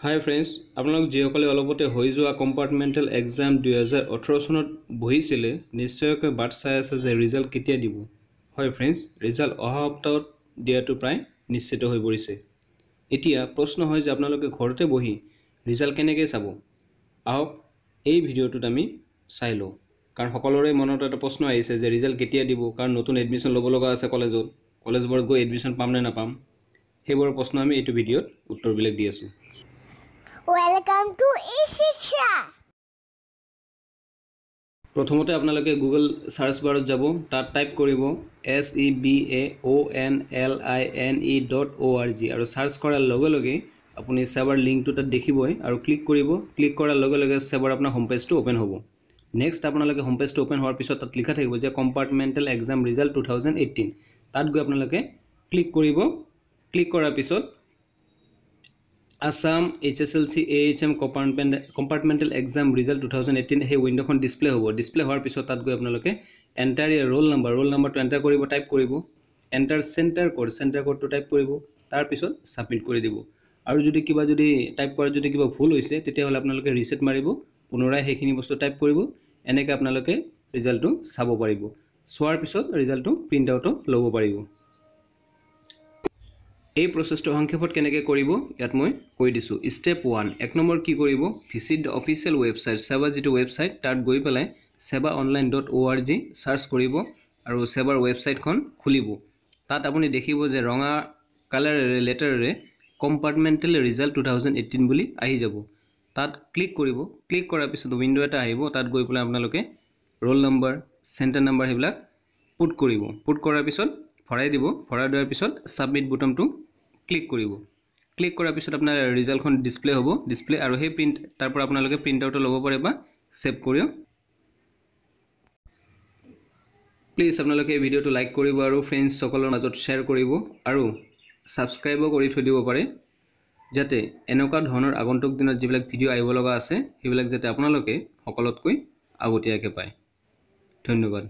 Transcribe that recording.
Hi friends, আপোনালোক যিসকলে অলপতে হৈ যোৱা কম্পাৰ্টমেণ্টেল এক্সাম 2018 চনত বহিছিলে নিশ্চয়কৈ বাট চাই আছে যে ৰিজাল্ট কেতিয়া দিব। হয় ফ্ৰেণ্ডছ, ৰিজাল্ট অহা সপ্তাহত দিয়াটো প্ৰায় নিশ্চিত হৈ পৰিছে। এতিয়া প্ৰশ্ন হয় যে আপোনালোকে ঘৰতে বহি ৰিজাল্ট কেনেকৈ চাব। আহক এই ভিডিঅ'টোত আমি চাই লওঁ, কাৰণ সকলোৰে মনত এটা প্ৰশ্ন আহিছে যে ৰিজাল্ট কেতিয়া দিব, কাৰণ নতুন এডমিশ্যন ল'ব লগা আছে কলেজবোৰত গৈ এডমিশ্যন পাম নে নাপাম, সেইবোৰৰ প্ৰশ্ন আমি এইটো ভিডিঅ'ত উত্তৰবিলাক দি আছোঁ। Welcome to eShiksha. প্ৰথমতে আপোনালোকে গুগল সাৰ্চ বাৰত যাব, তাত টাইপ কৰিব sebaonline.org আৰু সাৰ্চ কৰাৰ লগে লগে আপুনি সেবাৰ লিংকটো তাত দেখিবই আৰু ক্লিক কৰিব। ক্লিক কৰাৰ লগে লগে সেবাৰ আপোনাৰ হোম পেজটো ওপেন হ'ব। নেক্সট আপোনালোকে হোম পেজটো ওপেন হোৱাৰ পিছত তাত লিখা থাকিব যে কম্পাৰ্টমেণ্টেল এক্সাম ৰিজাল্ট 2018। তাত গৈ আপোনালোকে ক্লিক কৰিব। ক্লিক কৰাৰ পিছত Assam HSLC AHM compartmental exam result 2018 সেই উইণ্ডোখন ডিসপ্লে হ'ব। ডিসপ্লে হোৱাৰ পিছত তাত গৈ আপোনালোকে এণ্টাৰ ইয়াৰ ৰোল নাম্বাৰটো এণ্টাৰ কৰিব, টাইপ কৰিব, এণ্টাৰ চেণ্টাৰ কোডটো টাইপ কৰিব, তাৰ পিছত সাবমিট কৰি দিব। আৰু যদি টাইপ কৰাত যদি কিবা ভুল হৈছে তেতিয়াহ'লে আপোনালোকে ৰিসেট মাৰিব, পুনৰাই সেইখিনি বস্তু টাইপ কৰিব। এনেকৈ আপোনালোকে ৰিজাল্টটো চাব পাৰিব। চোৱাৰ পিছত ৰিজাল্টটো প্ৰিণ্ট আউটো ল'ব পাৰিব। এই প্ৰচেছটো সংক্ষেপত কেনেকৈ কৰিব ইয়াত মই কৈ দিছোঁ। ষ্টেপ 1, 1 নম্বৰ কি কৰিব, ভিজিট দ্য অফিচিয়েল ৱেবছাইট, সেবা যিটো ৱেবছাইট তাত গৈ পেলাই sebaonline.org সাৰ্চ কৰিব আৰু সেবাৰ ৱেবছাইটখন খুলিব। তাত আপুনি দেখিব যে ৰঙা কালাৰেৰে লেটাৰেৰে কম্পাৰ্টমেণ্টেল ৰিজাল্ট 2018 বুলি আহি যাব। তাত ক্লিক কৰিব। ক্লিক কৰাৰ পিছত উইণ্ডো এটা আহিব। তাত গৈ পেলাই আপোনালোকে ৰোল নম্বৰ, চেণ্টাৰ নম্বৰ সেইবিলাক পুট কৰিব। পুট কৰাৰ পিছত ভৰাই দিব। ভৰাই দিয়াৰ পিছত সাবমিট বুটামটো ক্লিক কৰিব। ক্লিক কৰাৰ পিছত আপোনাৰ ৰিজাল্টখন ডিসপ্লে হ'ব। ডিসপ্লে আৰু সেই তাৰ পৰা আপোনালোকে প্ৰিণ্ট আউট ল'ব পাৰে বা সেভ কৰিও। প্লিজ আপোনালোকে এই ভিডিঅ'টো লাইক কৰিব আৰু ফ্ৰেণ্ডছ সকলৰ মাজত শ্বেয়াৰ কৰিব আৰু সাবস্ক্ৰাইবো কৰি থৈ দিব পাৰে, যাতে এনেকুৱা ধৰণৰ আগন্তুক দিনত যিবিলাক ভিডিঅ' আহিব লগা আছে সেইবিলাক যাতে আপোনালোকে সকলোতকৈ আগতীয়াকৈ পায়। ধন্যবাদ।